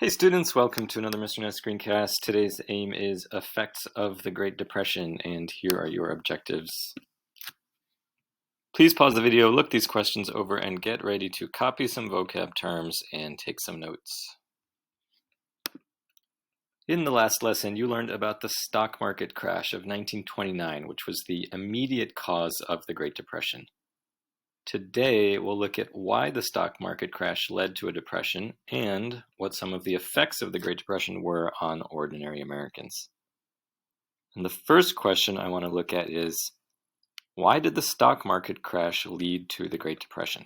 Hey students, welcome to another Mr. Ness screencast. Today's aim is effects of the Great Depression, and here are your objectives. Please pause the video, look these questions over, and get ready to copy some vocab terms and take some notes. In the last lesson, you learned about the stock market crash of 1929, which was the immediate cause of the Great Depression. Today, we'll look at why the stock market crash led to a depression and what some of the effects of the Great Depression were on ordinary Americans. And the first question I want to look at is, why did the stock market crash lead to the Great Depression?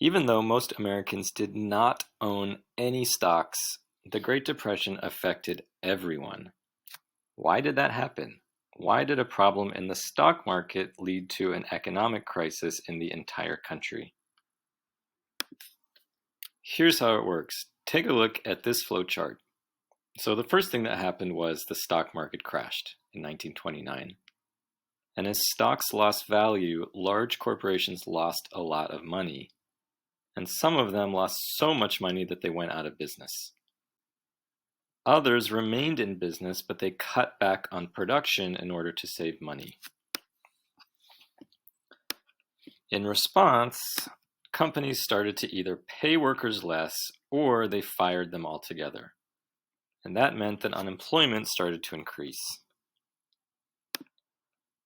Even though most Americans did not own any stocks, the Great Depression affected everyone. Why did that happen? Why did a problem in the stock market lead to an economic crisis in the entire country? Here's how it works. Take a look at this flowchart. So the first thing that happened was the stock market crashed in 1929. And as stocks lost value, large corporations lost a lot of money. And some of them lost so much money that they went out of business. Others remained in business, but they cut back on production in order to save money. In response, companies started to either pay workers less or they fired them altogether. And that meant that unemployment started to increase.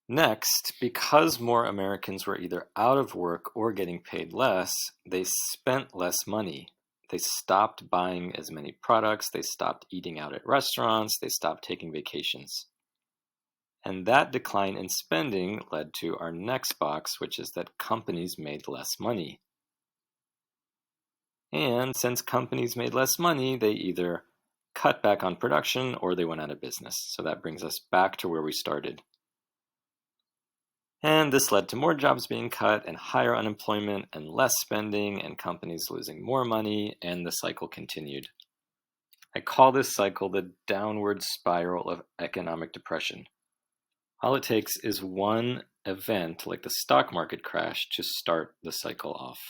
Next, because more Americans were either out of work or getting paid less, they spent less money. They stopped buying as many products, they stopped eating out at restaurants, they stopped taking vacations. And that decline in spending led to our next box, which is that companies made less money. And since companies made less money, they either cut back on production or they went out of business. So that brings us back to where we started. And this led to more jobs being cut and higher unemployment and less spending and companies losing more money, and the cycle continued. I call this cycle the downward spiral of economic depression. All it takes is one event like the stock market crash to start the cycle off.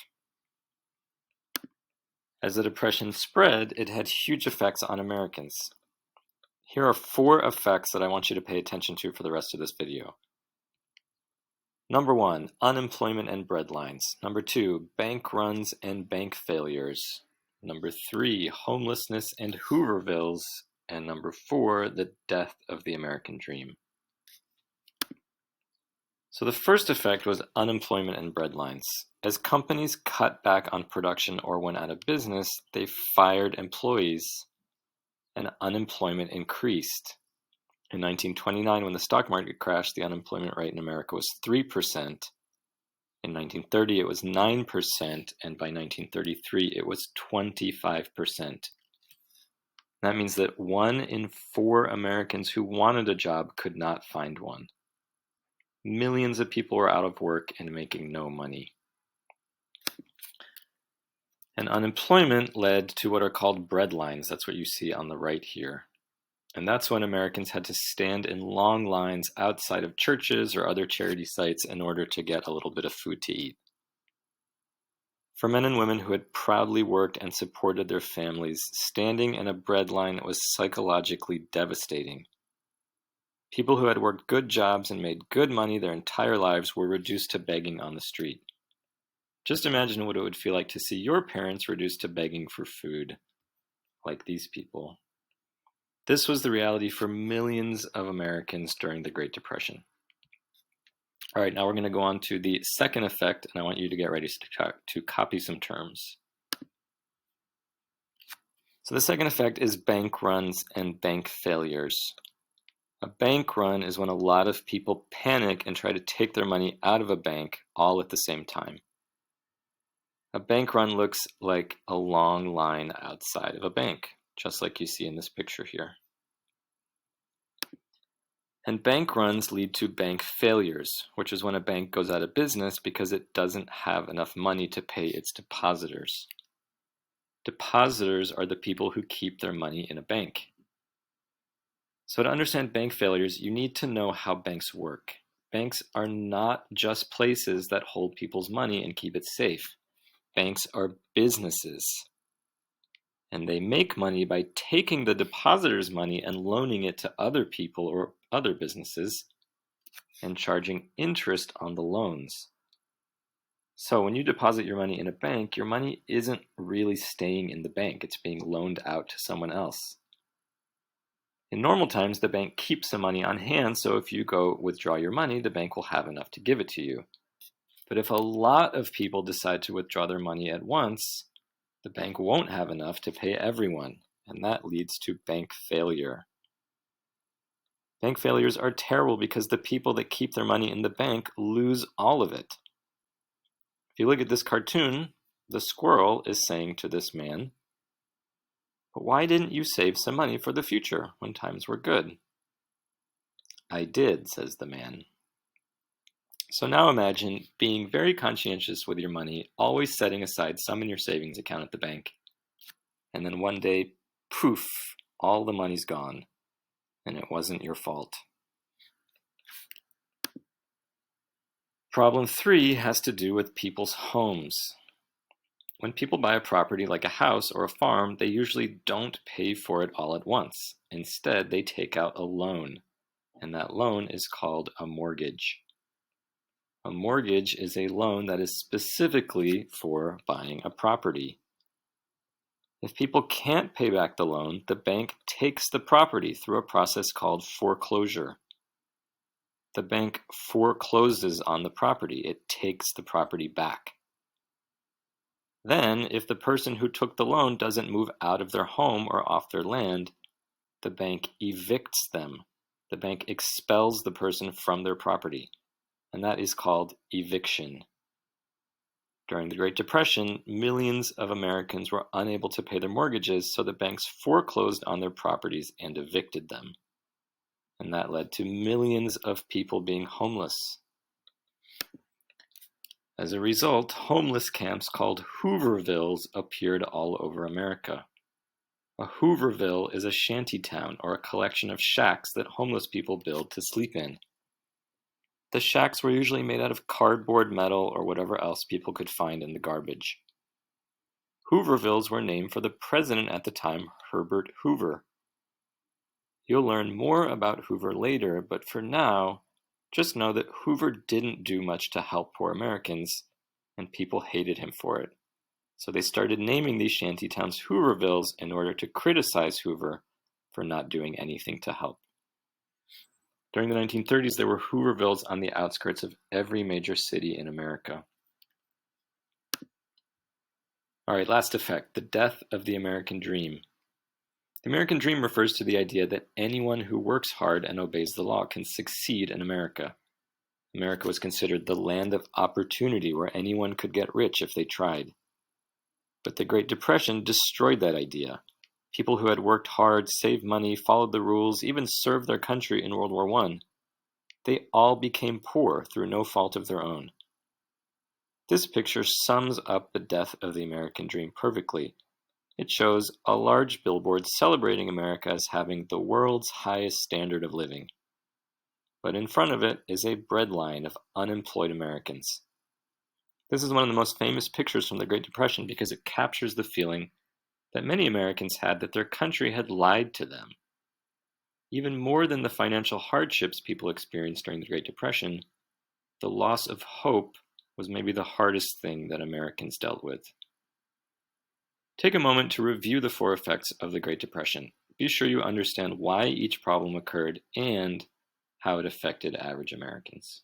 As the depression spread, it had huge effects on Americans. Here are 4 effects that I want you to pay attention to for the rest of this video. Number 1, unemployment and breadlines. Number 2, bank runs and bank failures. Number 3, homelessness and Hoovervilles. And number 4, the death of the American dream. So the first effect was unemployment and breadlines. As companies cut back on production or went out of business, they fired employees and unemployment increased. In 1929, when the stock market crashed, the unemployment rate in America was 3%. In 1930, it was 9%, and by 1933, it was 25%. That means that 1 in 4 Americans who wanted a job could not find one. Millions of people were out of work and making no money. And unemployment led to what are called breadlines. That's what you see on the right here. And that's when Americans had to stand in long lines outside of churches or other charity sites in order to get a little bit of food to eat. For men and women who had proudly worked and supported their families, standing in a breadline was psychologically devastating. People who had worked good jobs and made good money their entire lives were reduced to begging on the street. Just imagine what it would feel like to see your parents reduced to begging for food, like these people. This was the reality for millions of Americans during the Great Depression. All right, now we're going to go on to the second effect, and I want you to get ready to copy some terms. So the second effect is bank runs and bank failures. A bank run is when a lot of people panic and try to take their money out of a bank all at the same time. A bank run looks like a long line outside of a bank, just like you see in this picture here. And bank runs lead to bank failures, which is when a bank goes out of business because it doesn't have enough money to pay its depositors. Depositors are the people who keep their money in a bank. So to understand bank failures, you need to know how banks work. Banks are not just places that hold people's money and keep it safe. Banks are businesses. And they make money by taking the depositor's money and loaning it to other people or other businesses and charging interest on the loans. So when you deposit your money in a bank, your money isn't really staying in the bank. It's being loaned out to someone else. In normal times, the bank keeps the money on hand, so if you go withdraw your money, the bank will have enough to give it to you. But if a lot of people decide to withdraw their money at once, the bank won't have enough to pay everyone, and that leads to bank failure. Bank failures are terrible because the people that keep their money in the bank lose all of it. If you look at this cartoon, the squirrel is saying to this man, "But why didn't you save some money for the future when times were good?" "I did," says the man. So now imagine being very conscientious with your money, always setting aside some in your savings account at the bank. And then one day, poof, all the money's gone, and it wasn't your fault. Problem 3 has to do with people's homes. When people buy a property like a house or a farm, they usually don't pay for it all at once. Instead, they take out a loan, and that loan is called a mortgage. A mortgage is a loan that is specifically for buying a property. If people can't pay back the loan, the bank takes the property through a process called foreclosure. The bank forecloses on the property. It takes the property back. Then, if the person who took the loan doesn't move out of their home or off their land, the bank evicts them. The bank expels the person from their property, and that is called eviction. During the Great Depression, millions of Americans were unable to pay their mortgages, so the banks foreclosed on their properties and evicted them. And that led to millions of people being homeless. As a result, homeless camps called Hoovervilles appeared all over America. A Hooverville is a shanty town or a collection of shacks that homeless people build to sleep in. The shacks were usually made out of cardboard, metal, or whatever else people could find in the garbage. Hoovervilles were named for the president at the time, Herbert Hoover. You'll learn more about Hoover later, but for now, just know that Hoover didn't do much to help poor Americans, and people hated him for it. So they started naming these shanty towns Hoovervilles in order to criticize Hoover for not doing anything to help. During the 1930s, there were Hoovervilles on the outskirts of every major city in America. All right, last effect, the death of the American dream. The American dream refers to the idea that anyone who works hard and obeys the law can succeed in America. America was considered the land of opportunity where anyone could get rich if they tried. But the Great Depression destroyed that idea. People who had worked hard, saved money, followed the rules, even served their country in World War I, they all became poor through no fault of their own. This picture sums up the death of the American dream perfectly. It shows a large billboard celebrating America as having the world's highest standard of living. But in front of it is a breadline of unemployed Americans. This is one of the most famous pictures from the Great Depression because it captures the feeling that many Americans had that their country had lied to them. Even more than the financial hardships people experienced during the Great Depression, the loss of hope was maybe the hardest thing that Americans dealt with. Take a moment to review the 4 effects of the Great Depression. Be sure you understand why each problem occurred and how it affected average Americans.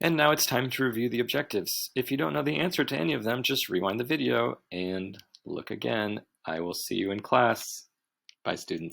And now it's time to review the objectives. If you don't know the answer to any of them, just rewind the video and look again. I will see you in class. Bye, students.